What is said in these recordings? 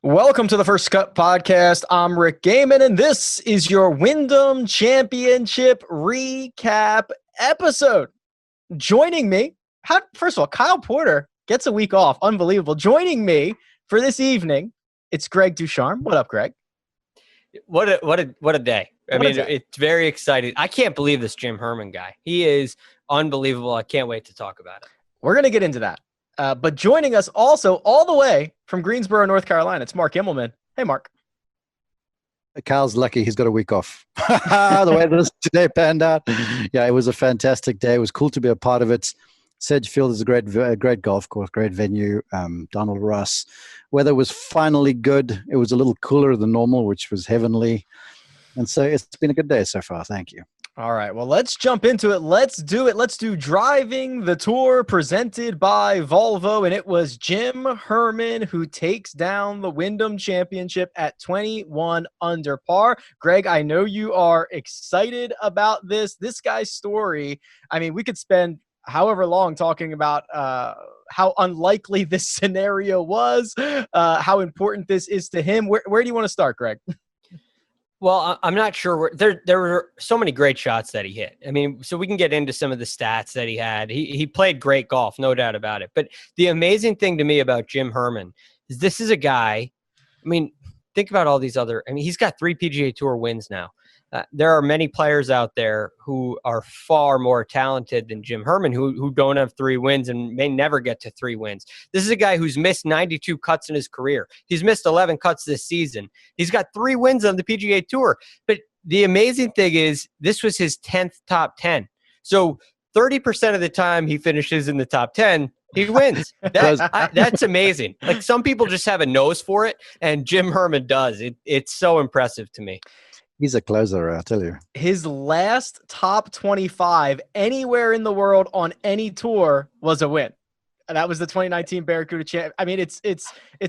Welcome to the First Cut Podcast. I'm Rick Gaiman, and this is your Wyndham Championship recap episode. Joining me, first of all, Kyle Puerto gets a week off. Unbelievable. Joining me for this evening, it's Greg Ducharme. What up, Greg? What a day. It's very exciting. I can't believe this Jim Herman guy. He is unbelievable. I can't wait to talk about it. We're going to get into that. But joining us also all the way from Greensboro, North Carolina, it's Mark Himmelman. Hey, Mark. Kyle's lucky he's got a week off. The way this today panned out. Yeah, it was a fantastic day. It was cool to be a part of it. Sedgefield is a great golf course, great venue. Donald Ross. Weather was finally good. It was a little cooler than normal, which was heavenly. And so it's been a good day so far. Thank you. All right, well, let's jump into it. Let's do it. Let's do Driving the Tour presented by Volvo, and it was Jim Herman who takes down the Wyndham Championship at 21 under par. Greg, I know you are excited about this guy's story. I mean, we could spend however long talking about how unlikely this scenario was, how important this is to him. Where do you want to start, Greg? Well, I'm not sure. There were so many great shots that he hit. I mean, so we can get into some of the stats that he had. He played great golf, no doubt about it. But the amazing thing to me about Jim Herman is this is a guy, I mean, think about all these other, he's got 3 PGA Tour wins now. There are many players out there who are far more talented than Jim Herman who don't have 3 wins and may never get to 3 wins. This is a guy who's missed 92 cuts in his career. He's missed 11 cuts this season. He's got 3 wins on the PGA Tour. But the amazing thing is this was his 10th top 10. So 30% of the time he finishes in the top 10, he wins. That's amazing. Like some people just have a nose for it, and Jim Herman does. It's so impressive to me. He's a closer, I'll tell you. His last top 25 anywhere in the world on any tour was a win. And that was the 2019 Barracuda Champ. I mean, it's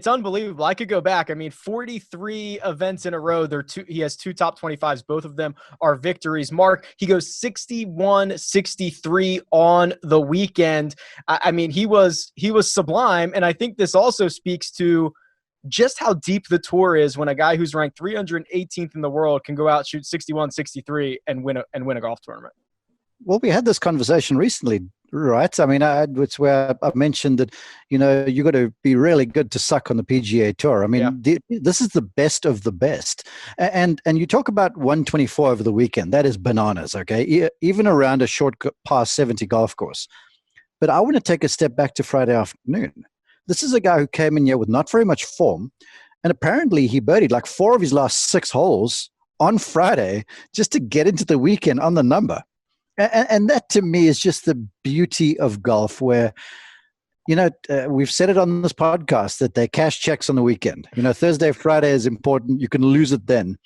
unbelievable. I could go back. I mean, 43 events in a row. He has 2 top 25s. Both of them are victories. Mark, he goes 61-63 on the weekend. I mean, he was sublime. And I think this also speaks to just how deep the tour is when a guy who's ranked 318th in the world can go out, shoot 61-63 and win a golf tournament. Well, we had this conversation recently, right? I mean, it's where I mentioned that, you got to be really good to suck on the PGA Tour. I mean, this is the best of the best. And you talk about 124 over the weekend. That is bananas, okay? Even around a short past 70 golf course. But I want to take a step back to Friday afternoon. This is a guy who came in here with not very much form, and apparently he birdied like 4 of his last 6 holes on Friday just to get into the weekend on the number. And that to me is just the beauty of golf where, we've said it on this podcast that they cash checks on the weekend. Thursday, Friday is important. You can lose it then.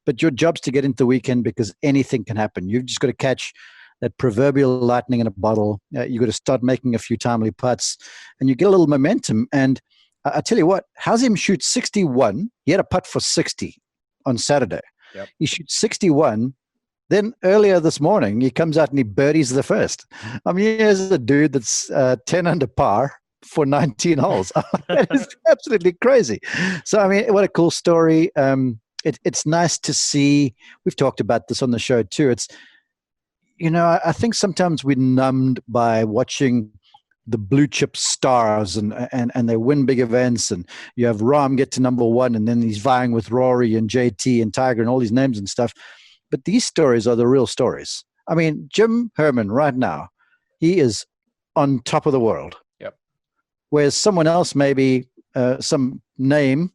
But your job's to get into the weekend because anything can happen. You've just got to catch that proverbial lightning in a bottle. You got to start making a few timely putts, and you get a little momentum. And I tell you what, how's him shoot 61? He had a putt for 60 on Saturday. Yep. He shoots 61. Then earlier this morning, he comes out and he birdies the first. I mean, here's a dude that's 10 under par for 19 holes. That is absolutely crazy. So, I mean, what a cool story. It's nice to see. We've talked about this on the show too. I think sometimes we're numbed by watching the blue chip stars and they win big events, and you have Rahm get to number 1 and then he's vying with Rory and JT and Tiger and all these names and stuff. But these stories are the real stories. I mean, Jim Herman right now, he is on top of the world. Yep. Whereas someone else, maybe some name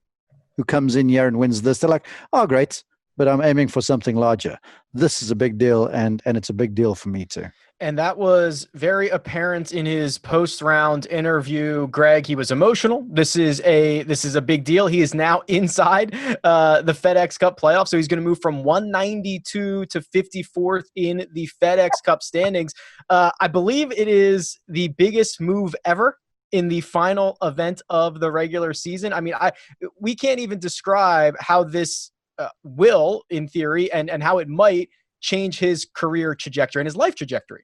who comes in here and wins this, they're like, oh, great. But I'm aiming for something larger. This is a big deal, and it's a big deal for me too. And that was very apparent in his post-round interview. Greg, he was emotional. This is a big deal. He is now inside the FedEx Cup Playoffs, so he's going to move from 192 to 54th in the FedEx Cup standings. I believe it is the biggest move ever in the final event of the regular season. I mean, we can't even describe how this will, in theory, and how it might change his career trajectory and his life trajectory.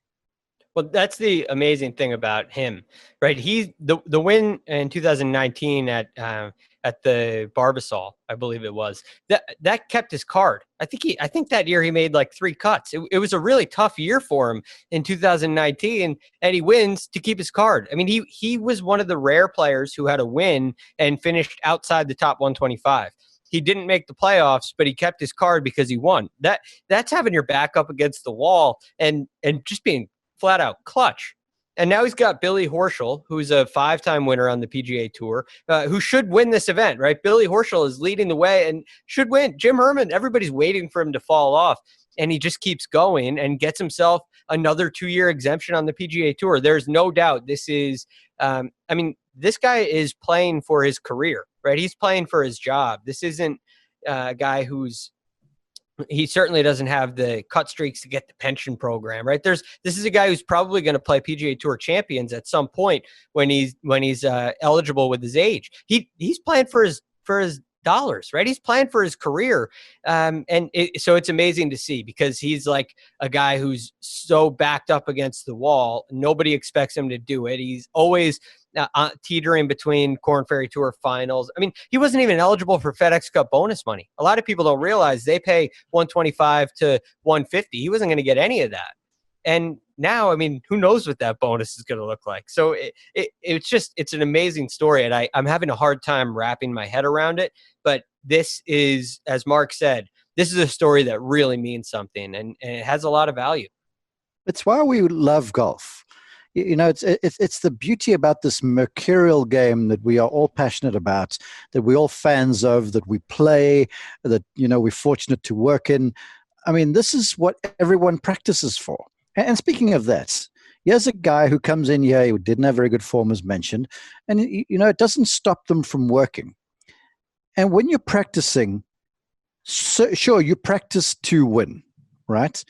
Well, that's the amazing thing about him, right? He's the win in 2019 at the Barbasol, I believe it was, that kept his card. I think that year he made like 3 cuts. It was a really tough year for him in 2019, and he wins to keep his card. I mean, he was one of the rare players who had a win and finished outside the top 125. He didn't make the playoffs, but he kept his card because he won. That's having your back up against the wall and just being flat out clutch. And now he's got Billy Horschel, who's a 5-time winner on the PGA Tour, who should win this event, right? Billy Horschel is leading the way and should win. Jim Herman, everybody's waiting for him to fall off, and he just keeps going and gets himself another 2-year exemption on the PGA Tour. There's no doubt this is, this guy is playing for his career, right? He's playing for his job. This isn't a guy he certainly doesn't have the cut streaks to get the pension program, right? This is a guy who's probably going to play PGA Tour Champions at some point when he's eligible with his age. He's playing for his dollars, right? He's playing for his career. So it's amazing to see, because he's like a guy who's so backed up against the wall. Nobody expects him to do it. He's always teetering between Korn Ferry Tour finals. I mean, he wasn't even eligible for FedEx Cup bonus money. A lot of people don't realize they pay 125 to 150. He wasn't going to get any of that. And now, I mean, who knows what that bonus is going to look like? So it's an amazing story, and I'm having a hard time wrapping my head around it. But this is, as Mark said, this is a story that really means something, and it has a lot of value. It's why we love golf. You know, it's the beauty about this mercurial game that we are all passionate about, that we're all fans of, that we play, that, you know, we're fortunate to work in. I mean, this is what everyone practices for. And speaking of that, here's a guy who comes in here who didn't have very good form, as mentioned, and, you know, it doesn't stop them from working. And when you're practicing, sure, you practice to win, right?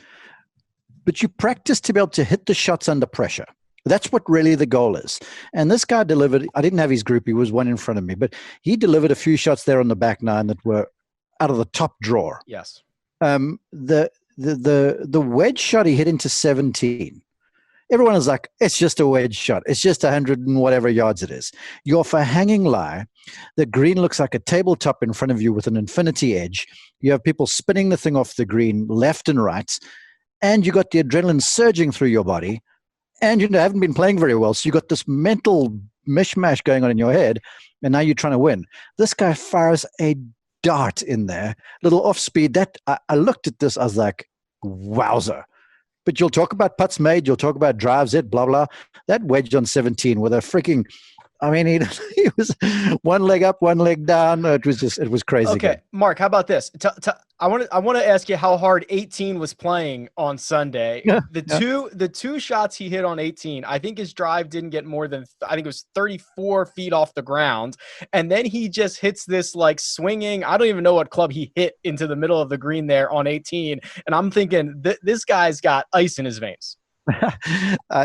But you practice to be able to hit the shots under pressure. That's what really the goal is. And this guy delivered. I didn't have his group. He was one in front of me, but he delivered a few shots there on the back nine that were out of the top drawer. Yes. The wedge shot he hit into 17. Everyone is like, it's just a wedge shot. It's just 100 and whatever yards it is. You're off a hanging lie. The green looks like a tabletop in front of you with an infinity edge. You have people spinning the thing off the green left and right. And you got the adrenaline surging through your body. And you haven't been playing very well, so you got this mental mishmash going on in your head, and now you're trying to win. This guy fires a dart in there, little off speed. That I looked at this, I was like, wowzer. But you'll talk about putts made, you'll talk about drives hit, blah, blah. That wedge on 17 with a freaking, I mean, he was one leg up, one leg down. It was crazy. Okay, game. Mark, how about this? I want to ask you how hard 18 was playing on Sunday. Yeah, the two shots he hit on 18, I think his drive didn't get more than, I think it was 34 feet off the ground. And then he just hits this like swinging, I don't even know what club he hit into the middle of the green there on 18. And I'm thinking this guy's got ice in his veins.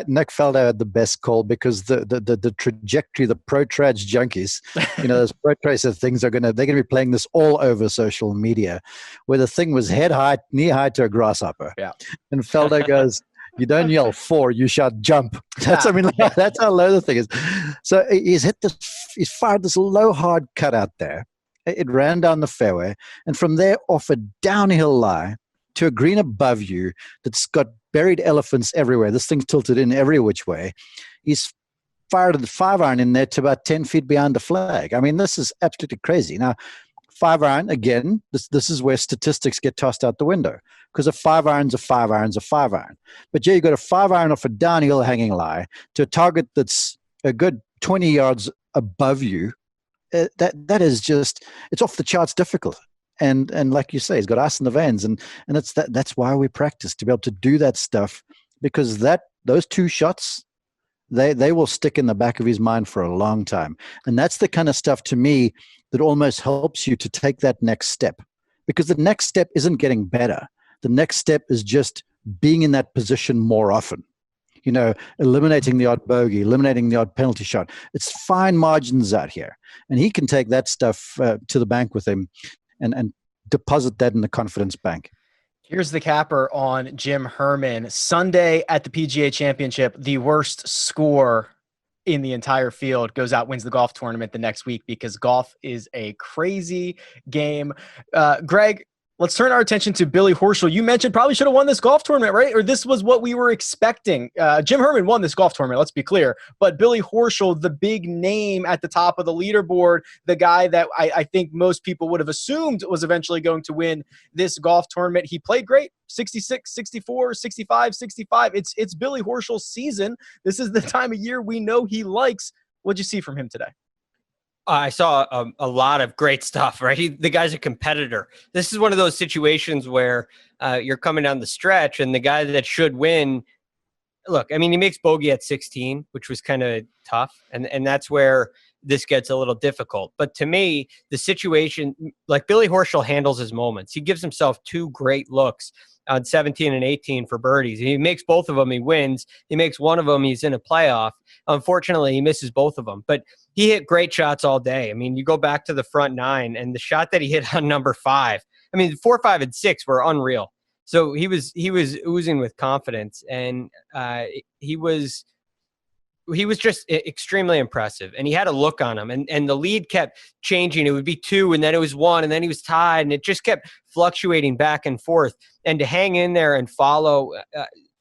Nick Faldo had the best call, because the trajectory, the pro trad junkies, you know, those pro tracer things they're gonna be playing this all over social media, where the thing was head high, knee high to a grasshopper. Yeah. And Faldo goes, you don't yell 4, you shout jump. That's how low the thing is. So he's fired this low hard cut out there. It ran down the fairway, and from there off a downhill lie to a green above you that's got buried elephants everywhere. This thing's tilted in every which way. He's fired the 5-iron in there to about 10 feet behind the flag. I mean, this is absolutely crazy. Now, 5-iron, again, this is where statistics get tossed out the window, because a 5-iron's a 5-iron's a 5-iron. But yeah, you got a 5-iron off a downhill hanging lie to a target that's a good 20 yards above you. That is just, it's off the charts difficult. And like you say, he's got ice in the veins, and that's why we practice, to be able to do that stuff, because those 2 shots, they will stick in the back of his mind for a long time. And that's the kind of stuff, to me, that almost helps you to take that next step, because the next step isn't getting better. The next step is just being in that position more often. You know, eliminating the odd bogey, eliminating the odd penalty shot. It's fine margins out here, and he can take that stuff to the bank with him. And deposit that in the confidence bank. Here's the capper on Jim Herman. Sunday at the PGA Championship, the worst score in the entire field goes out, wins the golf tournament the next week, because golf is a crazy game. Greg, let's turn our attention to Billy Horschel. You mentioned probably should have won this golf tournament, right? Or this was what we were expecting. Jim Herman won this golf tournament, let's be clear. But Billy Horschel, the big name at the top of the leaderboard, the guy that I think most people would have assumed was eventually going to win this golf tournament. He played great, 66, 64, 65, 65. It's Billy Horschel's season. This is the time of year we know he likes. What'd you see from him today? I saw a lot of great stuff, right? The guy's a competitor. This is one of those situations where you're coming down the stretch and the guy that should win, look, I mean, he makes bogey at 16, which was kind of tough. And that's where this gets a little difficult. But to me, the situation, like Billy Horschel handles his moments. He gives himself two great looks on 17 and 18 for birdies. He makes both of them, he wins. He makes one of them, he's in a playoff. Unfortunately, he misses both of them. But he hit great shots all day. I mean, you go back to the front nine, and the shot that he hit on number 5, I mean, 4, 5, and 6 were unreal. So he was oozing with confidence, and he was just extremely impressive. And he had a look on him, and the lead kept changing. It would be 2, and then it was 1, and then he was tied, and it just kept fluctuating back and forth. And to hang in there and follow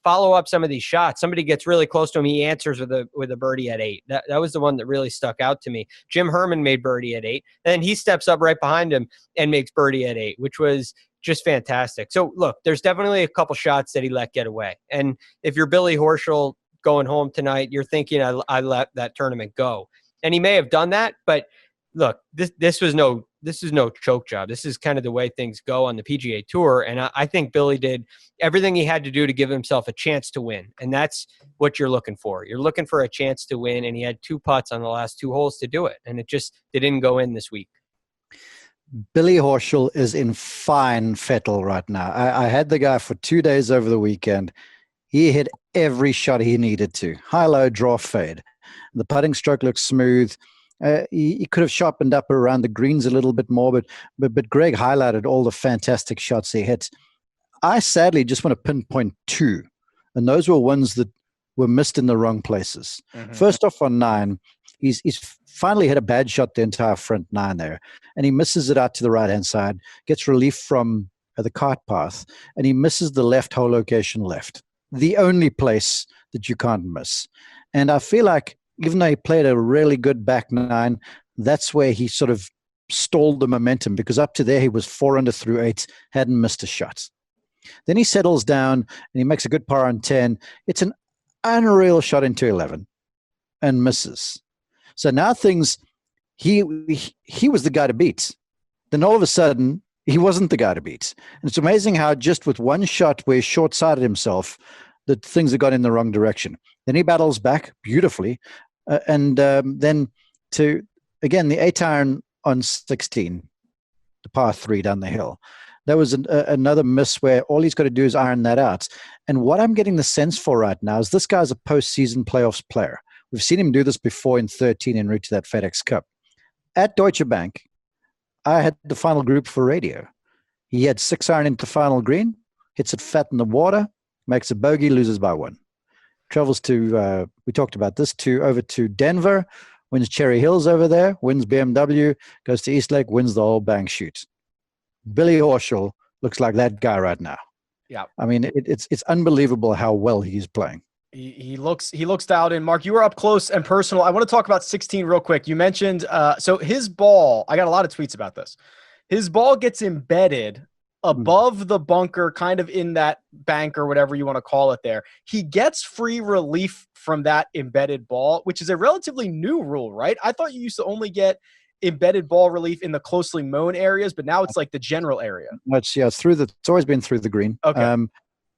up some of these shots, somebody gets really close to him, he answers with a birdie at 8. That was the one that really stuck out to me. Jim Herman made birdie at 8, and then he steps up right behind him and makes birdie at 8, which was just fantastic. So look, there's definitely a couple shots that he let get away. And if you're Billy Horschel going home tonight, you're thinking, I let that tournament go. And he may have done that, but look, this is no choke job. This is kind of the way things go on the PGA Tour. And I think Billy did everything he had to do to give himself a chance to win. And that's what you're looking for. You're looking for a chance to win. And he had 2 putts on the last 2 holes to do it. And it didn't go in this week. Billy Horschel is in fine fettle right now. I had the guy for 2 days over the weekend. He hit every shot he needed to. High, low, draw, fade. The putting stroke looks smooth. He could have sharpened up around the greens a little bit more, but Greg highlighted all the fantastic shots he hit. I sadly just want to pinpoint 2, and those were ones that were missed in the wrong places. Mm-hmm. First off, on 9, he's finally hit a bad shot the entire front 9 there, and he misses it out to the right-hand side, gets relief from the cart path, and he misses the left hole location left. The only place that you can't miss. And I feel like even though he played a really good back 9, that's where he sort of stalled the momentum, because up to there he was 4 under through 8, hadn't missed a shot. Then he settles down and he makes a good par on 10. It's an unreal shot into 11 and misses. So now he was the guy to beat. Then all of a sudden, he wasn't the guy to beat. And it's amazing how just with one shot where he short-sighted himself, that things have gone in the wrong direction. Then he battles back beautifully. And then the 8-iron on 16, the par 3 down the hill. That was another miss where all he's got to do is iron that out. And what I'm getting the sense for right now is this guy's a postseason playoffs player. We've seen him do this before in 13 en route to that FedEx Cup. At Deutsche Bank, I had the final group for radio. He had 6-iron into final green, hits it fat in the water, makes a bogey, loses by 1. Travels to, we talked about this, over to Denver, wins Cherry Hills over there, wins BMW, goes to Eastlake, wins the whole bang shoot. Billy Horschel looks like that guy right now. Yeah. I mean, it's unbelievable how well he's playing. He looks dialed in. Mark, you were up close and personal. I want to talk about 16 real quick. You mentioned, so his ball, I got a lot of tweets about this. His ball gets embedded above the bunker, kind of in that bank or whatever you want to call it there. He gets free relief from that embedded ball, which is a relatively new rule, right? I thought you used to only get embedded ball relief in the closely mown areas, but now it's like the general area. It's always been through the green. Okay.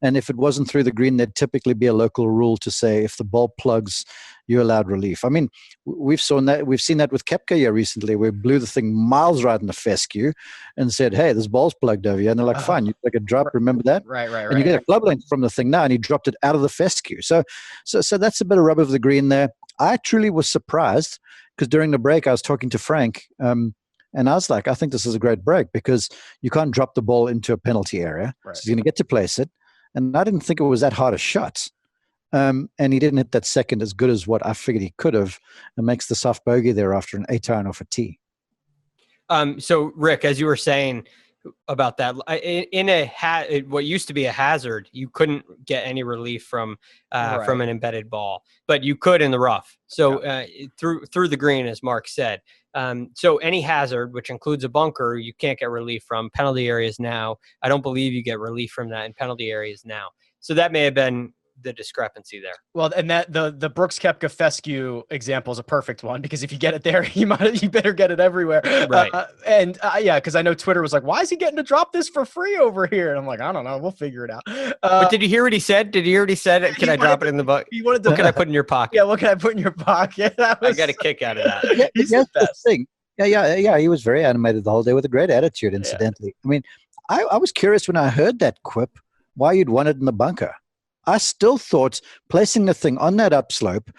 And if it wasn't through the green, there'd typically be a local rule to say if the ball plugs, you're allowed relief. I mean, we've seen that with Koepka here recently. We blew the thing miles right in the fescue and said, hey, this ball's plugged over here. And they're like, fine, you take a drop, remember that? Right. And you get a club length from the thing now, and he dropped it out of the fescue. So that's a bit of rub of the green there. I truly was surprised because during the break, I was talking to Frank. And I was like, I think this is a great break because you can't drop the ball into a penalty area. Right. So he's going to get to place it. And I didn't think it was that hard a shot. And he didn't hit that second as good as what I figured he could have, and makes the soft bogey there after an 8-iron off a tee. So Rick, as you were saying about that, in what used to be a hazard, you couldn't get any relief from an embedded ball, but you could in the rough. So through the green, as Mark said. So any hazard, which includes a bunker, you can't get relief from. Penalty areas now, I don't believe you get relief from that in penalty areas now. So that may have been the discrepancy there. Well, and that the Brooks Koepka fescue example is a perfect one, because if you get it there, you better get it everywhere. Right. Because I know Twitter was like, why is he getting to drop this for free over here? And I'm like, I don't know, we'll figure it out. But did you hear what he said? Did you hear what he said? Can I drop it in the bucket? What can I put in your pocket? Yeah, what can I put in your pocket? I got a kick out of that. He's the best. Thing. Yeah. He was very animated the whole day with a great attitude, incidentally. Yeah. I mean, I was curious when I heard that quip, why you'd want it in the bunker. I still thought placing the thing on that upslope,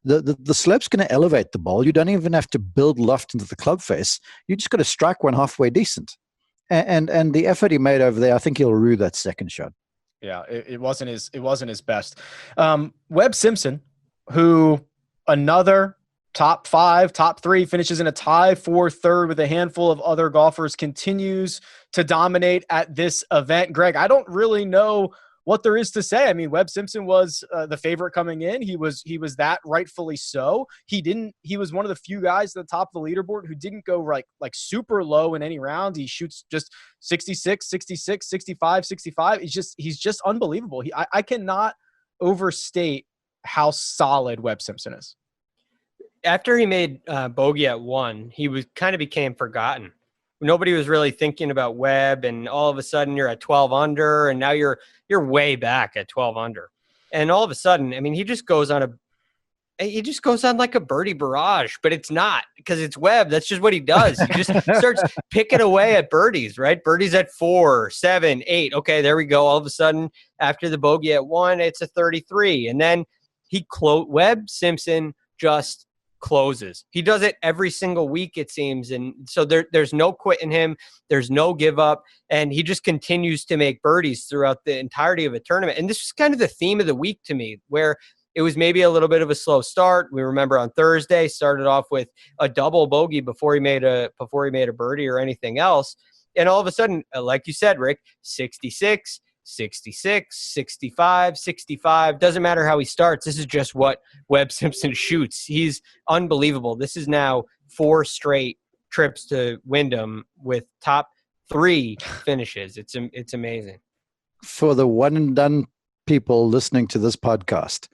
the slope's going to elevate the ball. You don't even have to build loft into the club face. You just got to strike one halfway decent. And the effort he made over there, I think he'll rue that second shot. Yeah, it wasn't his best. Webb Simpson, who another top 5, top 3, finishes in a tie for third with a handful of other golfers, continues to dominate at this event. Greg, I don't really know what there is to say. I mean, Webb Simpson was the favorite coming in. He was that, rightfully so. He was one of the few guys at the top of the leaderboard who didn't go like super low in any round. He shoots just 66, 66, 65, 65. He's just unbelievable. I cannot overstate how solid Webb Simpson is. After he made bogey at 1, he kind of became forgotten. Nobody was really thinking about Webb, and all of a sudden you're at 12 under, and now you're way back at 12 under. And all of a sudden, I mean, he just goes on like a birdie barrage, but it's not, because it's Webb. That's just what he does. He just starts picking away at birdies, right? Birdies at 4, 7, 8. Okay, there we go. All of a sudden, after the bogey at 1, it's a 33. And then Webb Simpson just closes. He does it every single week, it seems. And so there's no quitting him. There's no give up. And he just continues to make birdies throughout the entirety of a tournament. And this was kind of the theme of the week to me, where it was maybe a little bit of a slow start. We remember on Thursday, started off with a double bogey before he made a birdie or anything else. And all of a sudden, like you said, Rick, 66, 66, 65, 65. Doesn't matter how he starts. This is just what Webb Simpson shoots. He's unbelievable. This is now 4 straight trips to Wyndham with top 3 finishes. It's amazing. For the one and done people listening to this podcast,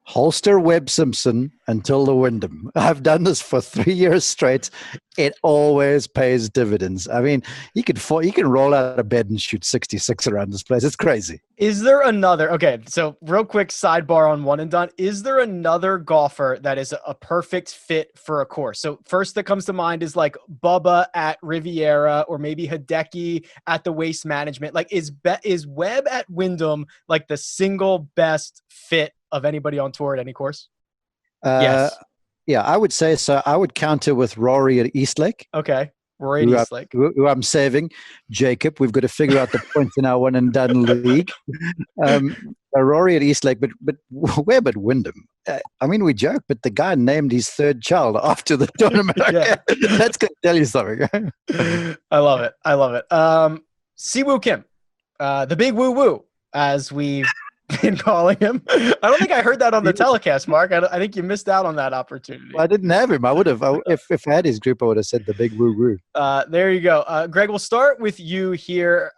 holster Webb Simpson until the Wyndham. I've done this for 3 years straight. It always pays dividends. I mean, you can roll out of bed and shoot 66 around this place. It's crazy. Is there another? Okay, so real quick sidebar on one and done. Is there another golfer that is a perfect fit for a course? So first that comes to mind is like Bubba at Riviera, or maybe Hideki at the Waste Management. Like is Webb at Wyndham like the single best fit of anybody on tour at any course? Yes. Yeah, I would say so. I would counter with Rory at Eastlake. Okay. Rory at Eastlake. Who I'm saving. Jacob, we've got to figure out the points in our one and done league. Rory at Eastlake, but Webb at Wyndham. I mean, we joke, but the guy named his 3rd child after the tournament. Yeah. That's going to tell you something. I love it. Siwoo Kim, the big woo-woo, as we've been calling him. I don't think I heard that on the telecast, Mark. I think you missed out on that opportunity. Well, I didn't have him. I would have. If I had his group, I would have said the big woo-woo. There you go. Greg, we'll start with you here.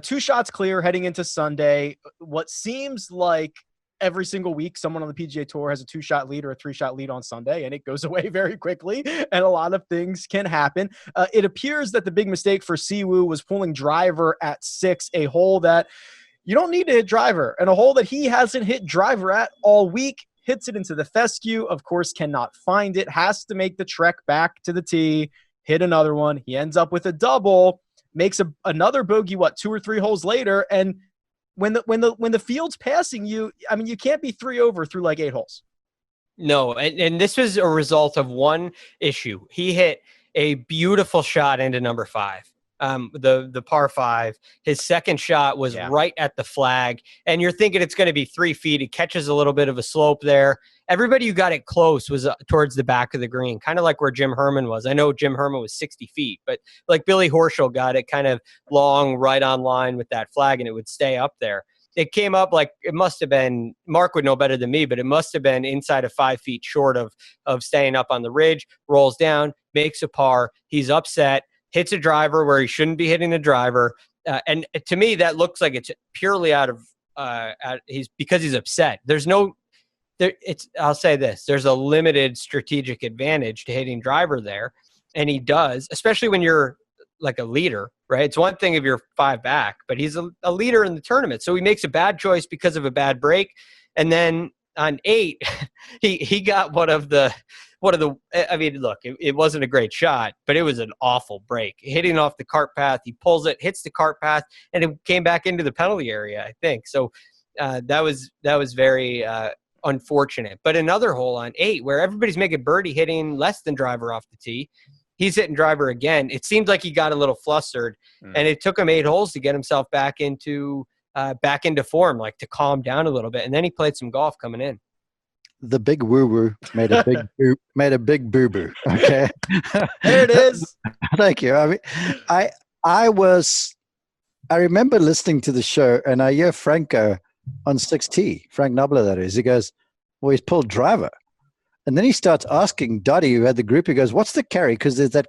2 shots clear heading into Sunday. What seems like every single week, someone on the PGA Tour has a 2-shot lead or a 3-shot lead on Sunday, and it goes away very quickly, and a lot of things can happen. It appears that the big mistake for Siwoo was pulling driver at 6, a hole that you don't need to hit driver, and a hole that he hasn't hit driver at all week. Hits it into the fescue, of course, cannot find it, has to make the trek back to the tee, hit another one. He ends up with a double, makes another bogey, 2 or 3 holes later, and when the field's passing you, I mean, you can't be 3 over through like 8 holes. No, and this was a result of one issue. He hit a beautiful shot into number 5. The par 5. His second shot was right at the flag, and you're thinking it's going to be 3 feet. It catches a little bit of a slope there. Everybody who got it close was towards the back of the green, kind of like where Jim Herman was. I know Jim Herman was 60 feet, but like Billy Horschel got it kind of long, right on line with that flag, and it would stay up there. It came up like it must have been, Mark would know better than me, but it must have been inside of 5 feet short of staying up on the ridge, rolls down, makes a par. He's upset, hits a driver where he shouldn't be hitting the driver. And to me, that looks like it's purely out of because he's upset. I'll say this, there's a limited strategic advantage to hitting driver there. And he does, especially when you're like a leader, right? It's one thing if you're 5 back, but he's a leader in the tournament. So he makes a bad choice because of a bad break. And then on 8, he got one of the, I mean, look, it wasn't a great shot, but it was an awful break. Hitting off the cart path, he pulls it, hits the cart path, and it came back into the penalty area, I think. So that was very unfortunate. But another hole on 8 where everybody's making birdie hitting less than driver off the tee. He's hitting driver again. It seemed like he got a little flustered, and it took him 8 holes to get himself back into form, like to calm down a little bit. And then he played some golf coming in. The big woo-woo made a big boo-boo. Okay. There it is. Thank you. I mean, I remember listening to the show, and I hear Franco on 6T, Frank Nobler, that is. He goes, well, he's pulled driver. And then he starts asking Dottie, who had the group, he goes, what's the carry? Because there's that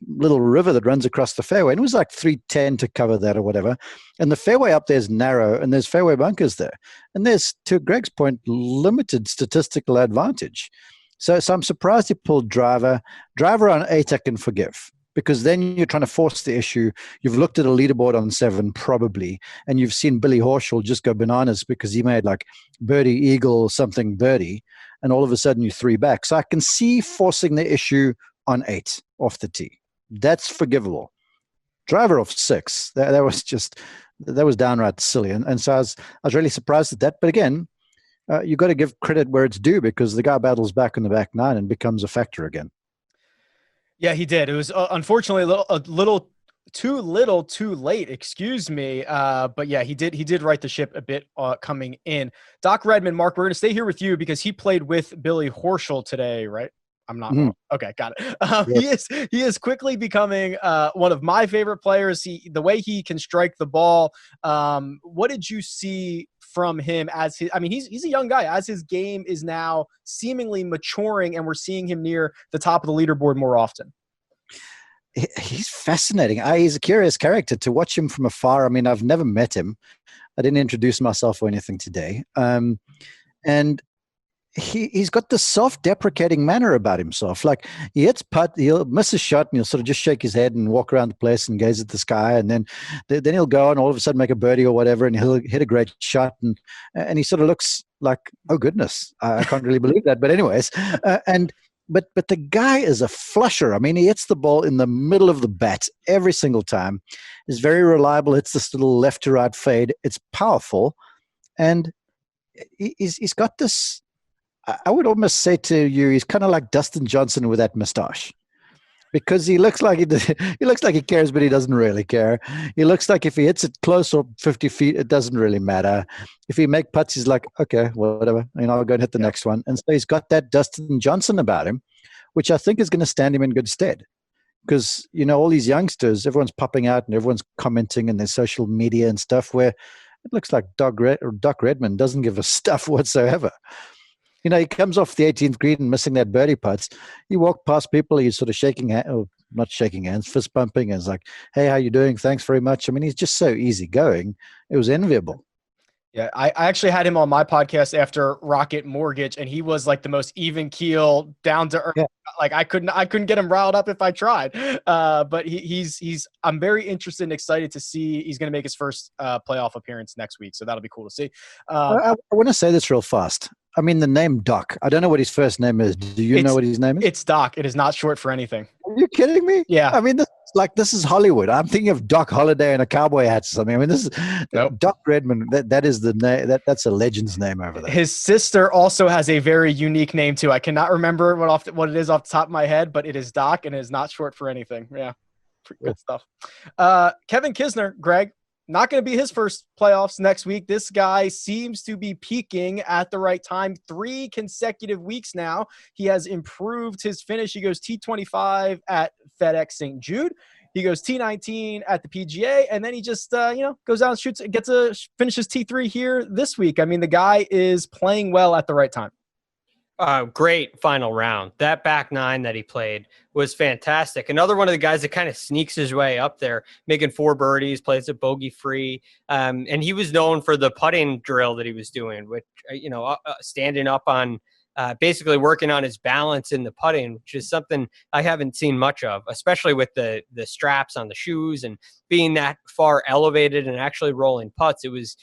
little river that runs across the fairway. And it was like 310 to cover that or whatever. And the fairway up there is narrow, and there's fairway bunkers there. And there's, to Greg's point, limited statistical advantage. So I'm surprised he pulled driver. Driver on 8 I can forgive, because then you're trying to force the issue. You've looked at a leaderboard on 7 probably, and you've seen Billy Horschel just go bananas because he made like birdie, eagle, something birdie, and all of a sudden you're 3 back. So I can see forcing the issue on 8 off the tee. That's forgivable. Driver off 6, that was downright silly. And so I was really surprised at that. But again, you've got to give credit where it's due, because the guy battles back in the back 9 and becomes a factor again. Yeah, he did. It was unfortunately a little too late, excuse me. But yeah, he did right the ship a bit coming in. Doc Redmond, Mark, we're going to stay here with you because he played with Billy Horschel today, right? I'm not wrong. Okay, got it. Yes. He is quickly becoming one of my favorite players. The way he can strike the ball. What did you see from him he's a young guy, as his game is now seemingly maturing, and we're seeing him near the top of the leaderboard more often? He's fascinating. He's a curious character to watch him from afar. I mean, I've never met him. I didn't introduce myself or anything today. And he's got this self-deprecating manner about himself. Like, he hits putt, he'll miss a shot, and he'll sort of just shake his head and walk around the place and gaze at the sky, and then he'll go and all of a sudden make a birdie or whatever, and he'll hit a great shot, and he sort of looks like, oh goodness, I can't really believe that. But anyways, but the guy is a flusher. I mean, he hits the ball in the middle of the bat every single time. He's very reliable. It's this little left to right fade. It's powerful, and he's got this. I would almost say to you, he's kind of like Dustin Johnson with that mustache, because he looks like he cares, but he doesn't really care. He looks like if he hits it close or 50 feet, it doesn't really matter. If he make putts, he's like, okay, whatever, I'll go and hit the next one. And so he's got that Dustin Johnson about him, which I think is going to stand him in good stead. Because, all these youngsters, everyone's popping out and everyone's commenting in their social media and stuff, where it looks like Doc Redmond doesn't give a stuff whatsoever. He comes off the 18th green and missing that birdie putts. He walked past people. He's sort of not shaking hands, fist bumping. And it's like, hey, how you doing? Thanks very much. I mean, he's just so easygoing. It was enviable. Yeah, I actually had him on my podcast after Rocket Mortgage, and he was like the most even keel, down to earth. Yeah. Like I couldn't get him riled up if I tried. But he's I'm very interested and excited to see. He's going to make his first playoff appearance next week, so that'll be cool to see. I want to say this real fast. I mean, the name Doc. I don't know what his first name is. Do you know what his name is? It's Doc. It is not short for anything. Are you kidding me? Yeah. I mean, this is Hollywood. I'm thinking of Doc Holliday and a cowboy hat or something. I mean, this is Doc Redman. That is the name. That's a legend's name over there. His sister also has a very unique name too. I cannot remember what it is off the top of my head, but it is Doc and it is not short for anything. Yeah. Good stuff. Kevin Kisner, Greg, not going to be his first playoffs next week. This guy seems to be peaking at the right time. 3 consecutive weeks now. He has improved his finish. He goes T25 at FedEx St. Jude. He goes T19 at the PGA, and then he just goes out and shoots, finishes T3 here this week. I mean, the guy is playing well at the right time. Great final round. That back 9 that he played was fantastic. Another one of the guys that kind of sneaks his way up there, making 4 birdies, plays it bogey free. And he was known for the putting drill that he was doing, which, standing up on, basically working on his balance in the putting, which is something I haven't seen much of, especially with the straps on the shoes and being that far elevated and actually rolling putts. It was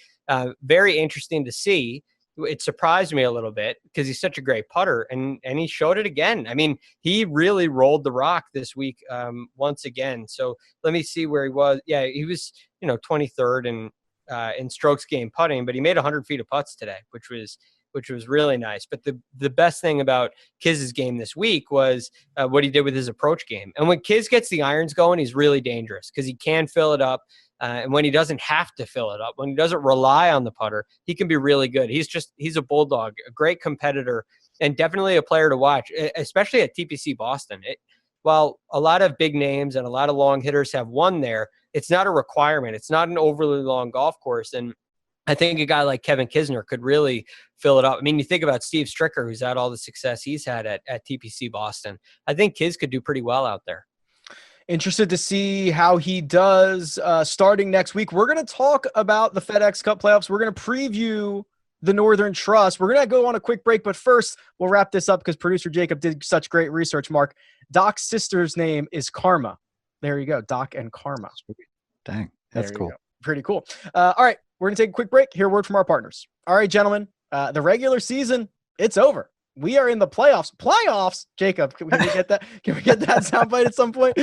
very interesting to see. It surprised me a little bit because he's such a great putter, and he showed it again. I mean, he really rolled the rock this week once again. So let me see where he was. Yeah, he was 23rd in strokes gained putting, but he made 100 feet of putts today, which was really nice. But the best thing about Kiz's game this week was what he did with his approach game. And when Kiz gets the irons going, he's really dangerous because he can fill it up. And when he doesn't have to fill it up, when he doesn't rely on the putter, he can be really good. He's a bulldog, a great competitor, and definitely a player to watch, especially at TPC Boston. While a lot of big names and a lot of long hitters have won there, it's not a requirement. It's not an overly long golf course. And I think a guy like Kevin Kisner could really fill it up. I mean, you think about Steve Stricker, who's had all the success he's had at TPC Boston. I think Kiz could do pretty well out there. Interested to see how he does starting next week. We're going to talk about the FedEx Cup playoffs. We're going to preview the Northern Trust. We're going to go on a quick break, but first we'll wrap this up because producer Jacob did such great research, Mark. Doc's sister's name is Karma. There you go, Doc and Karma. Dang, that's cool. Go. Pretty cool. All right, we're going to take a quick break. Hear a word from our partners. All right, gentlemen, the regular season, it's over. We are in the playoffs. Playoffs, Jacob. Can we get that? Can we get that soundbite at some point?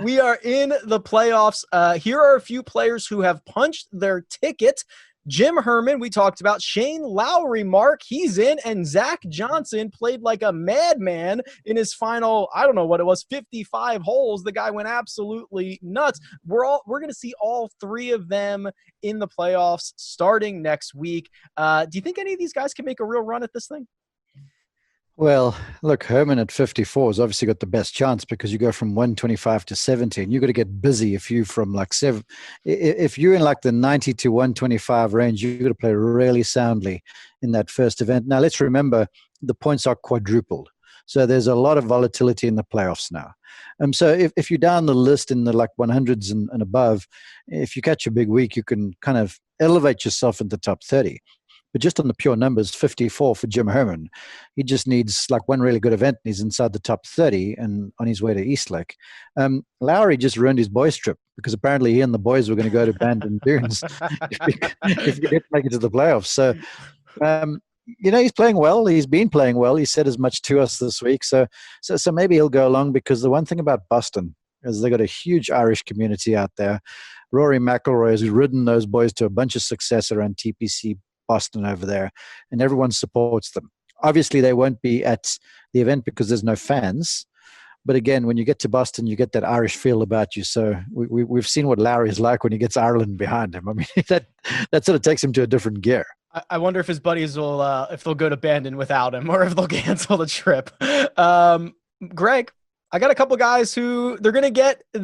We are in the playoffs. Here are a few players who have punched their ticket. Jim Herman, we talked about. Shane Lowry, Mark, he's in. And Zach Johnson played like a madman in his final, 55 holes. The guy went absolutely nuts. We're going to see all 3 of them in the playoffs starting next week. Do you think any of these guys can make a real run at this thing? Well, look, Herman at 54 has obviously got the best chance because you go from 125 to 70, and you've got to get busy if you're from like 7. If you're in like the 90 to 125 range, you've got to play really soundly in that first event. Now, let's remember the points are quadrupled. So there's a lot of volatility in the playoffs now. So if you're down the list in the like 100s and above, if you catch a big week, you can kind of elevate yourself into top 30. But just on the pure numbers, 54 for Jim Herman. He just needs like one really good event, and he's inside the top 30 and on his way to Eastlake. Lowry just ruined his boys' trip because apparently he and the boys were going to go to Bandon Dunes if he didn't make it to the playoffs. So, he's playing well. He's been playing well. He said as much to us this week. So maybe he'll go along because the one thing about Boston is they got a huge Irish community out there. Rory McIlroy has ridden those boys to a bunch of success around TPC Boston over there, and everyone supports them. Obviously, they won't be at the event because there's no fans. But again, when you get to Boston, you get that Irish feel about you. So we've seen what Lowry is like when he gets Ireland behind him. I mean, that sort of takes him to a different gear. I wonder if his buddies will, if they'll go to Bandon without him or if they'll cancel the trip. Greg, I got a couple guys who they're going to get a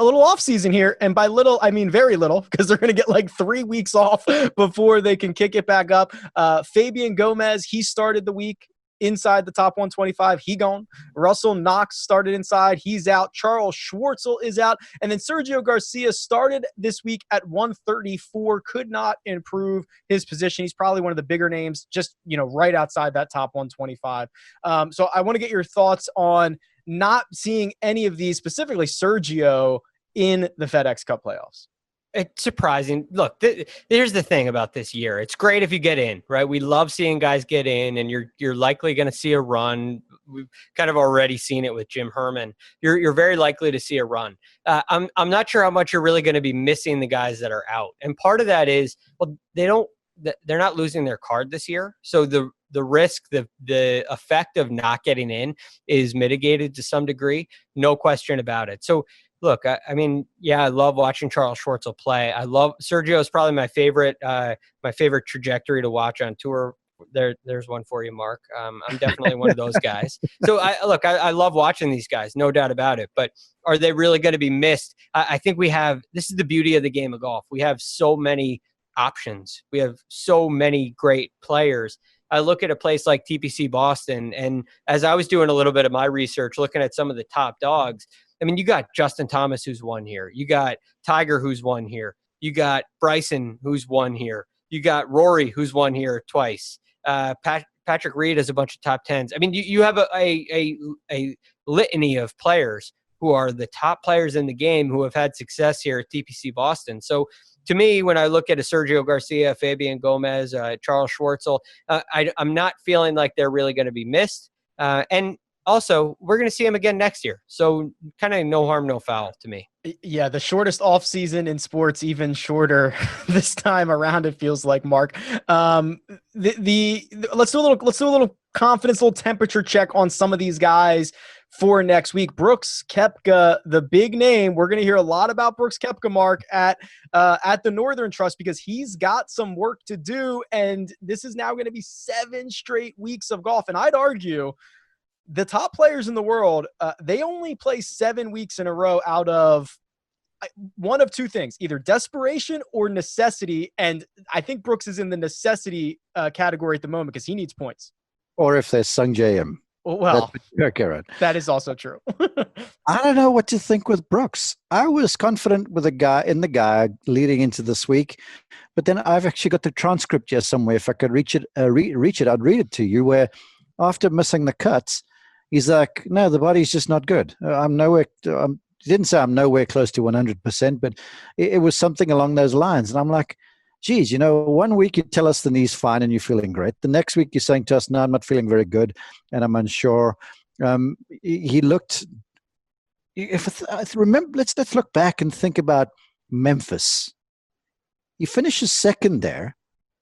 little off season here. And by little, I mean very little, because they're going to get like 3 weeks off before they can kick it back up. Fabian Gomez, he started the week inside the top 125. He gone. Russell Knox started inside. He's out. Charles Schwartzel is out. And then Sergio Garcia started this week at 134. Could not improve his position. He's probably one of the bigger names, just, right outside that top 125. So I want to get your thoughts on not seeing any of these, specifically Sergio, in the FedEx Cup playoffs. It's surprising. Look, here's the thing about this year. It's great if you get in, right? We love seeing guys get in, and you're likely going to see a run. We've kind of already seen it with Jim Herman. You're very likely to see a run. I'm not sure how much you're really going to be missing the guys that are out, and part of that is, well, they're not losing their card this year, so the risk, the effect of not getting in is mitigated to some degree, no question about it. So. Look, I mean, yeah, I love watching Charles Schwartzel play. I love Sergio is probably my favorite trajectory to watch on tour. There's one for you, Mark. I'm definitely one of those guys. So I love watching these guys, no doubt about it. But are they really going to be missed? I think this is the beauty of the game of golf. We have so many options. We have so many great players. I look at a place like TPC Boston, and as I was doing a little bit of my research, looking at some of the top dogs, I mean, you got Justin Thomas, who's won here. You got Tiger, who's won here. You got Bryson, who's won here. You got Rory, who's won here twice. Patrick Reed has a bunch of top tens. I mean, you have a litany of players who are the top players in the game who have had success here at TPC Boston. So to me, when I look at a Sergio Garcia, Fabian Gomez, Charles Schwartzel, I'm not feeling like they're really going to be missed. And also, we're going to see him again next year. So kind of no harm, no foul to me. Yeah, the shortest off season in sports, even shorter this time around. It feels like, Mark. Let's do a little confidence, little temperature check on some of these guys for next week. Brooks Koepka, the big name. We're going to hear a lot about Brooks Koepka, Mark, at the Northern Trust, because he's got some work to do, and this is now going to be 7 straight weeks of golf. And I'd argue the top players in the world, they only play 7 weeks in a row out of one of two things, either desperation or necessity. And I think Brooks is in the necessity category at the moment because he needs points. Or if there's Sungjae him. Well, that is also true. I don't know what to think with Brooks. I was confident with the guy leading into this week, but then I've actually got the transcript here somewhere. If I could reach it, I'd read it to you, where after missing the cuts, he's like, no, the body's just not good. He didn't say I'm nowhere close to 100%, but it was something along those lines. And I'm like, geez, 1 week you tell us the knee's fine and you're feeling great. The next week you're saying to us, no, I'm not feeling very good and I'm unsure. He looked, remember, let's look back and think about Memphis. He finishes second there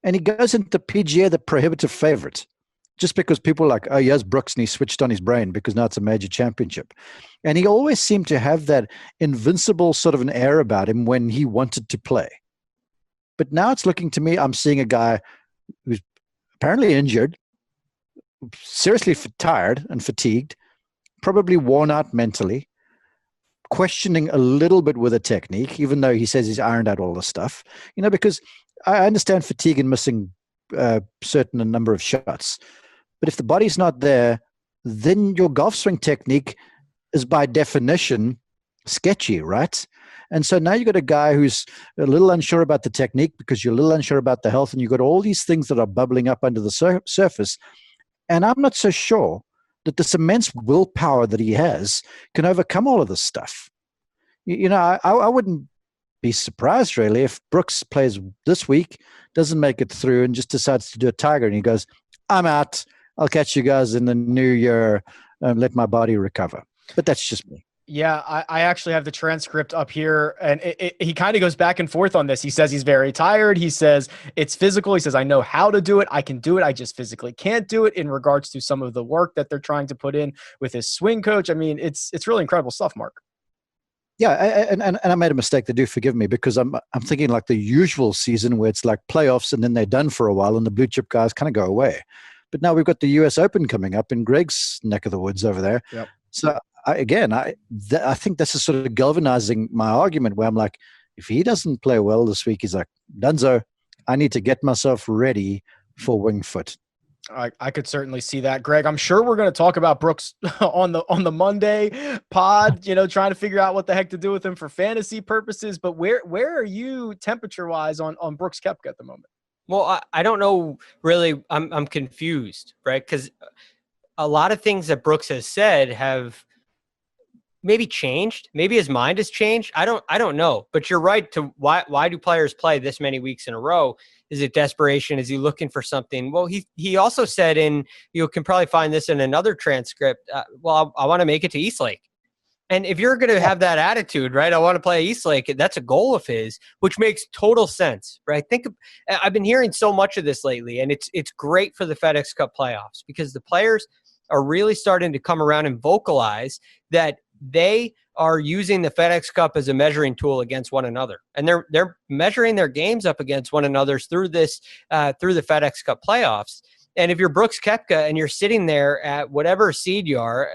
and he goes into PGA, the prohibitive favorite. Just because people are like, oh, he has Brooks and he switched on his brain because now it's a major championship. And he always seemed to have that invincible sort of an air about him when he wanted to play. But now it's looking to me, I'm seeing a guy who's apparently injured, seriously tired and fatigued, probably worn out mentally, questioning a little bit with a technique, even though he says he's ironed out all the stuff. Because I understand fatigue and missing certain number of shots. But if the body's not there, then your golf swing technique is by definition sketchy, right? And so now you've got a guy who's a little unsure about the technique because you're a little unsure about the health, and you've got all these things that are bubbling up under the surface. And I'm not so sure that this immense willpower that he has can overcome all of this stuff. I wouldn't be surprised really if Brooks plays this week, doesn't make it through, and just decides to do a Tiger, and he goes, I'm out. I'll catch you guys in the new year and let my body recover. But that's just me. Yeah, I actually have the transcript up here, and he kind of goes back and forth on this. He says he's very tired. He says it's physical. He says, I know how to do it. I can do it. I just physically can't do it, in regards to some of the work that they're trying to put in with his swing coach. I mean, it's really incredible stuff, Mark. Yeah, and I made a mistake. They do forgive me, because I'm thinking like the usual season where it's like playoffs and then they're done for a while and the blue chip guys kind of go away. But now we've got the US Open coming up in Greg's neck of the woods over there. Yep. So I think this is sort of galvanizing my argument, where I'm like, if he doesn't play well this week, he's like, Dunzo, I need to get myself ready for Winged Foot. I could certainly see that, Greg. I'm sure we're going to talk about Brooks on the Monday pod, trying to figure out what the heck to do with him for fantasy purposes. But where are you temperature wise on Brooks Koepka at the moment? Well, I don't know really. I'm confused, right? Because a lot of things that Brooks has said have maybe changed. Maybe his mind has changed. I don't know. But you're right. To why do players play this many weeks in a row? Is it desperation? Is he looking for something? Well, he also said you can probably find this in another transcript. Well, I want to make it to Eastlake. And if you're going to have that attitude, right, I want to play Eastlake, that's a goal of his, which makes total sense, right? I've been hearing so much of this lately, and it's great for the FedEx Cup playoffs because the players are really starting to come around and vocalize that they are using the FedEx Cup as a measuring tool against one another. And they're measuring their games up against one another through the FedEx Cup playoffs. And if you're Brooks Koepka and you're sitting there at whatever seed you are,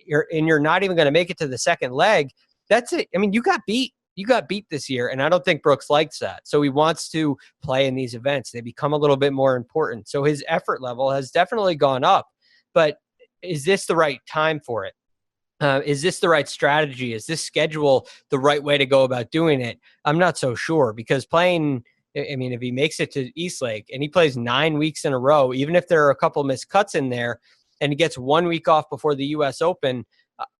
you're not even going to make it to the second leg, that's it. I mean, you got beat. You got beat this year, and I don't think Brooks likes that. So he wants to play in these events. They become a little bit more important. So his effort level has definitely gone up. But is this the right time for it? Is this the right strategy? Is this schedule the right way to go about doing it? I'm not so sure because if he makes it to Eastlake and he plays 9 weeks in a row, even if there are a couple missed cuts in there, and he gets 1 week off before the U.S. Open,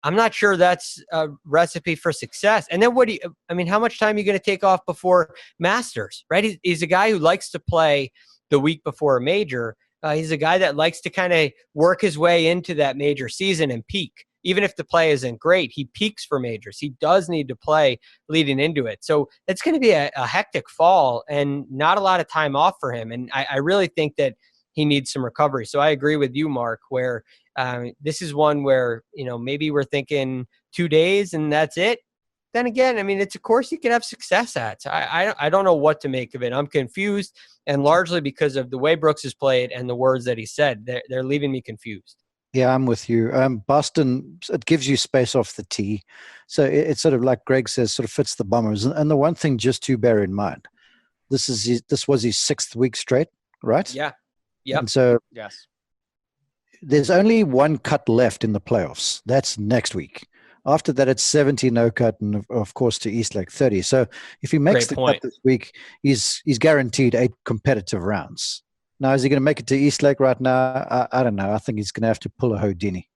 I'm not sure that's a recipe for success. And then how much time are you going to take off before Masters, right? He's a guy who likes to play the week before a major. He's a guy that likes to kind of work his way into that major season and peak. Even if the play isn't great, he peaks for majors. He does need to play leading into it. So it's going to be a hectic fall and not a lot of time off for him. And I really think that he needs some recovery. So I agree with you, Mark, where this is one where, maybe we're thinking 2 days and that's it. Then again, it's a course you can have success at. So I don't know what to make of it. I'm confused, and largely because of the way Brooks has played and the words that he said, they're leaving me confused. Yeah, I'm with you. Boston, it gives you space off the tee. So it's sort of like Greg says, sort of fits the Bombers. And the one thing just to bear in mind, this was his 6th week straight, right? Yeah. Yep. And so yes, there's only one cut left in the playoffs. That's next week. After that, it's 70 no cut, and of course to Eastlake 30. So if he makes the cut this week, he's guaranteed 8 competitive rounds. Now, is he going to make it to Eastlake right now? I don't know. I think he's going to have to pull a Houdini.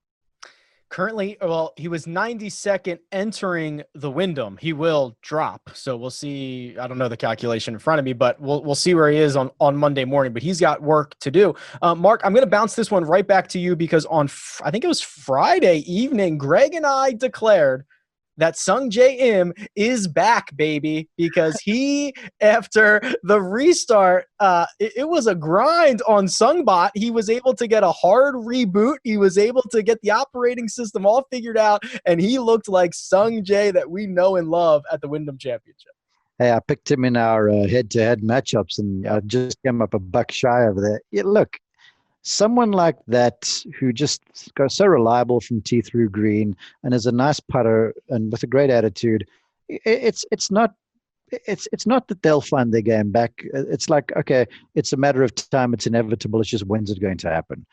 Currently, he was 92nd entering the Wyndham. He will drop. So we'll see. I don't know the calculation in front of me, but we'll see where he is on Monday morning. But he's got work to do. Mark, I'm going to bounce this one right back to you because I think it was Friday evening, Greg and I declared that Sungjae Im is back, baby, because he, after the restart, it was a grind on Sungbot. He was able to get a hard reboot. He was able to get the operating system all figured out, and he looked like Sungjae that we know and love at the Wyndham Championship. Hey, I picked him in our head-to-head matchups, and I just came up a buck shy over there. Yeah, look, someone like that who just goes so reliable from tee through green and is a nice putter and with a great attitude, it's not that they'll find their game back. It's like, okay, it's a matter of time. It's inevitable. It's just when's it going to happen?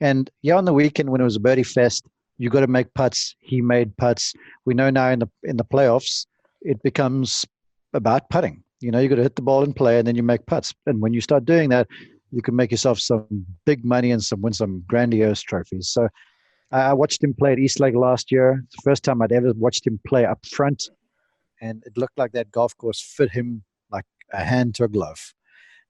And yeah, on the weekend when it was a birdie fest, you got to make putts. He made putts. We know now in the playoffs, it becomes about putting. You got to hit the ball and play, and then you make putts. And when you start doing that, you can make yourself some big money and win some grandiose trophies. So I watched him play at Eastlake last year. It's the first time I'd ever watched him play up front. And it looked like that golf course fit him like a hand to a glove.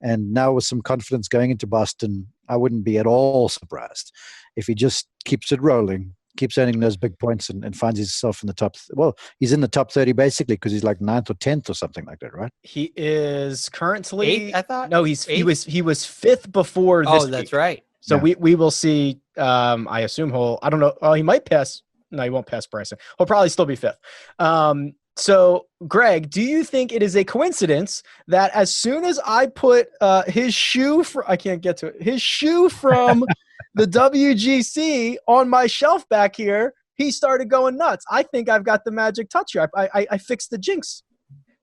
And now with some confidence going into Boston, I wouldn't be at all surprised if he just keeps it rolling, keeps earning those big points and finds himself in the top. Well, he's in the top 30 basically because he's like 9th or 10th or something like that, right? He is currently 8th, I thought. No, he was 5th before this. Oh, that's right. So yeah. we will see. I assume I don't know. Oh, he might pass. No, he won't pass Bryson. He'll probably still be 5th. So, Greg, do you think it is a coincidence that as soon as I put his shoe I can't get to it. His shoe from the WGC on my shelf back here, he started going nuts. I think I've got the magic touch here. I fixed the jinx.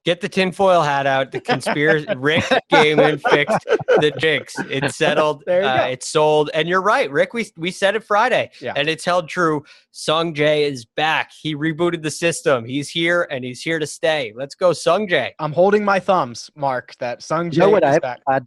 Get the tinfoil hat out. The conspiracy. Rick came and fixed the jinx. It's settled. There you go. It's sold. And you're right, Rick. We said it Friday, yeah. And it's held true. Sungjae is back. He rebooted the system. He's here, and he's here to stay. Let's go, Sungjae. I'm holding my thumbs, Mark. That Sungjae is back. I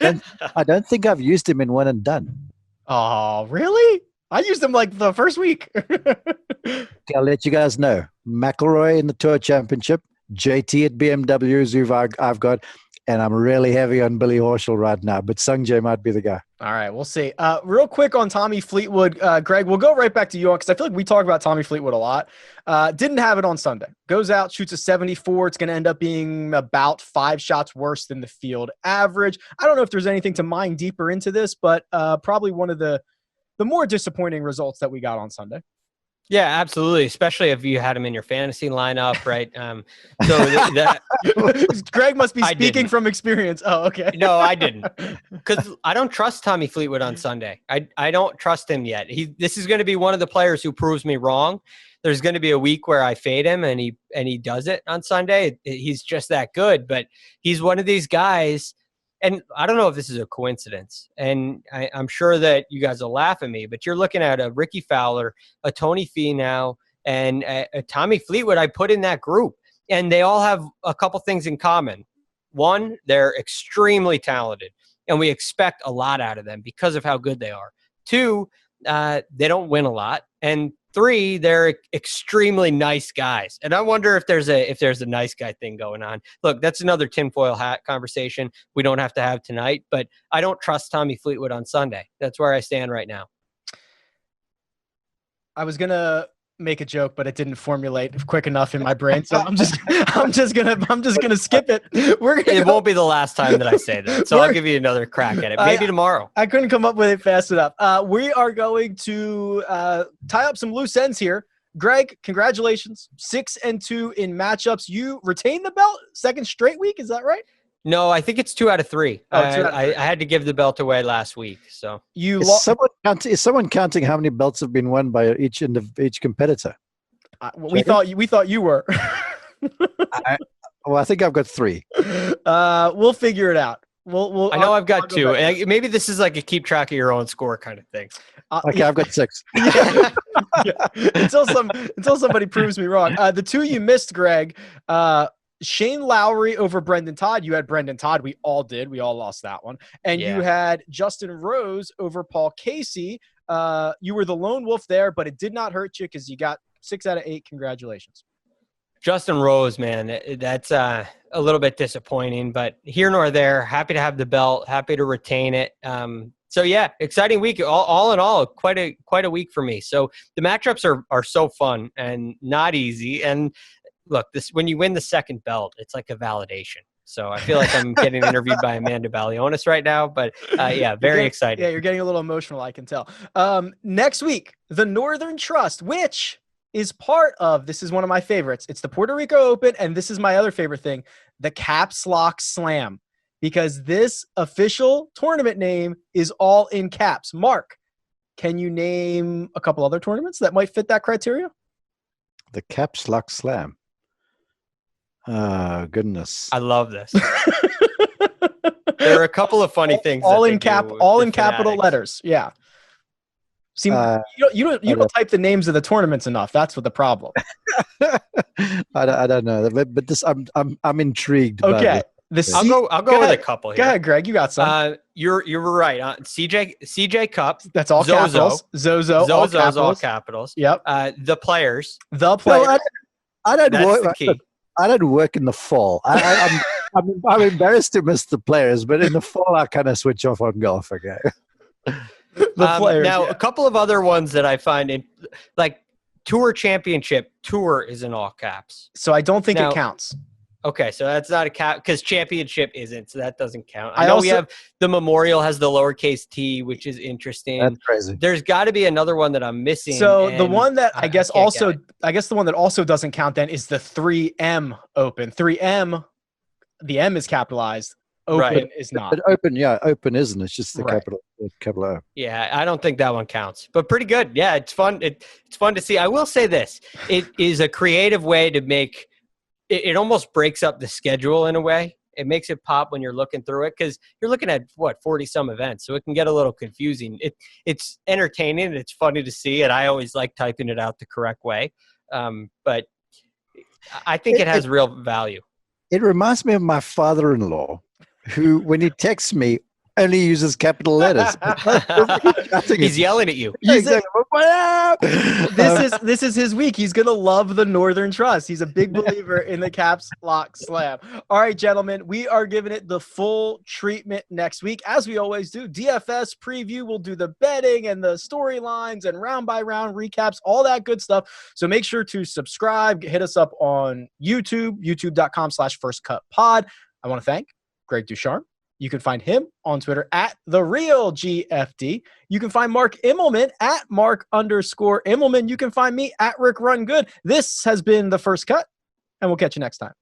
don't think I've used him in one and done. Oh, really? I used him like the first week. Okay, I'll let you guys know. McIlroy in the Tour Championship, JT at BMWs, who I've got, and I'm really heavy on Billy Horschel right now, but Sungjae might be the guy. All right, we'll see. Real quick on Tommy Fleetwood, Greg, we'll go right back to you because I feel like we talk about Tommy Fleetwood a lot. Didn't have it on Sunday. Goes out, shoots a 74. It's going to end up being about 5 shots worse than the field average. I don't know if there's anything to mine deeper into this, but probably one of the more disappointing results that we got on Sunday. Yeah, absolutely. Especially if you had him in your fantasy lineup, right? Greg must be speaking from experience. Oh, okay. No, I didn't, because I don't trust Tommy Fleetwood on Sunday. I don't trust him yet. This is going to be one of the players who proves me wrong. There's going to be a week where I fade him, and he does it on Sunday. He's just that good, but he's one of these guys. And I don't know if this is a coincidence, and I'm sure that you guys will laugh at me, but you're looking at a Ricky Fowler, a Tony Finau, and a Tommy Fleetwood I put in that group. And they all have a couple things in common. One, they're extremely talented, and we expect a lot out of them because of how good they are. Two, they don't win a lot. And 3, they're extremely nice guys. And I wonder if there's a nice guy thing going on. Look, that's another tinfoil hat conversation we don't have to have tonight, but I don't trust Tommy Fleetwood on Sunday. That's where I stand right now. I was going to make a joke, but it didn't formulate quick enough in my brain. So I'm just gonna skip it. It won't be the last time that I say that. So I'll give you another crack at it. Maybe tomorrow. I couldn't come up with it fast enough. We are going to tie up some loose ends here. Greg, congratulations. 6-2 in matchups. You retain the belt second straight week. Is that right? No, I think it's 2 out of 3. I had to give the belt away last week. So is someone counting how many belts have been won by each competitor? We thought you were. I think I've got 3. We'll figure it out. I know I've got 2. Maybe this is like a keep track of your own score kind of thing. Okay, I've got 6. Yeah. Until somebody proves me wrong. The 2 you missed, Greg. Shane Lowry over Brendan Todd. You had Brendan Todd. We all did. We all lost that one. And you had Justin Rose over Paul Casey. You were the lone wolf there, but it did not hurt you because you got 6 out of 8. Congratulations. Justin Rose, man, that's a little bit disappointing, but here nor there. Happy to have the belt. Happy to retain it. So yeah, exciting week. All in all, quite a week for me. So the matchups are so fun and not easy. And look, when you win the second belt, it's like a validation. So I feel like I'm getting interviewed by Amanda Balionis right now, but very excited. Yeah, you're getting a little emotional, I can tell. Next week, the Northern Trust, which is part of, this is one of my favorites. It's the Puerto Rico Open, and this is my other favorite thing, the Caps Lock Slam, because this official tournament name is all in caps. Mark, can you name a couple other tournaments that might fit that criteria? The Caps Lock Slam. Oh, goodness. I love this. There are a couple of funny things. All in capital letters. Yeah. See, you don't type the names of the tournaments enough. That's what the problem. I don't know, but this I'm intrigued. Okay, I'll go with a couple here. Go ahead, Greg. You got some. You're right. CJ Cup. That's all capitals. Zozo. All capitals. Yep. The players. The players. No, I don't That's work. The key. I don't work in the fall. I'm embarrassed to miss the players, but in the fall I kind of switch off on golf. Okay. The players. Now, a couple of other ones that I find like Tour Championship. Tour is in all caps. So I don't think it counts. Okay, so that's not a cap because championship isn't, so that doesn't count. I know we have the Memorial has the lowercase t, which is interesting. That's crazy. There's got to be another one that I'm missing. So the one that I guess the one that also doesn't count then is the 3M Open. 3M, the M is capitalized. Open is not. But open isn't. It's just the capital O. Yeah, I don't think that one counts. But pretty good. Yeah, it's fun. It's fun to see. I will say this: it is a creative way to make. It almost breaks up the schedule in a way. It makes it pop when you're looking through it because you're looking at 40-some events, so it can get a little confusing. It's entertaining and it's funny to see, and I always like typing it out the correct way. But I think it has real value. It reminds me of my father-in-law, who, when he texts me, only uses capital letters. He's yelling at you. Exactly. This is his week. He's gonna love the Northern Trust. He's a big believer in the Caps Lock Slam. All right, gentlemen, we are giving it the full treatment next week, as we always do. DFS preview. We'll do the betting and the storylines and round by round recaps, all that good stuff. So make sure to subscribe. Hit us up on YouTube, youtube.com/firstcutpod. I want to thank Greg Ducharme. You can find him on Twitter at @TheRealGFD. You can find Mark Himmelman at Mark_Himmelman. You can find me at Rick Run Good. This has been The First Cut, and we'll catch you next time.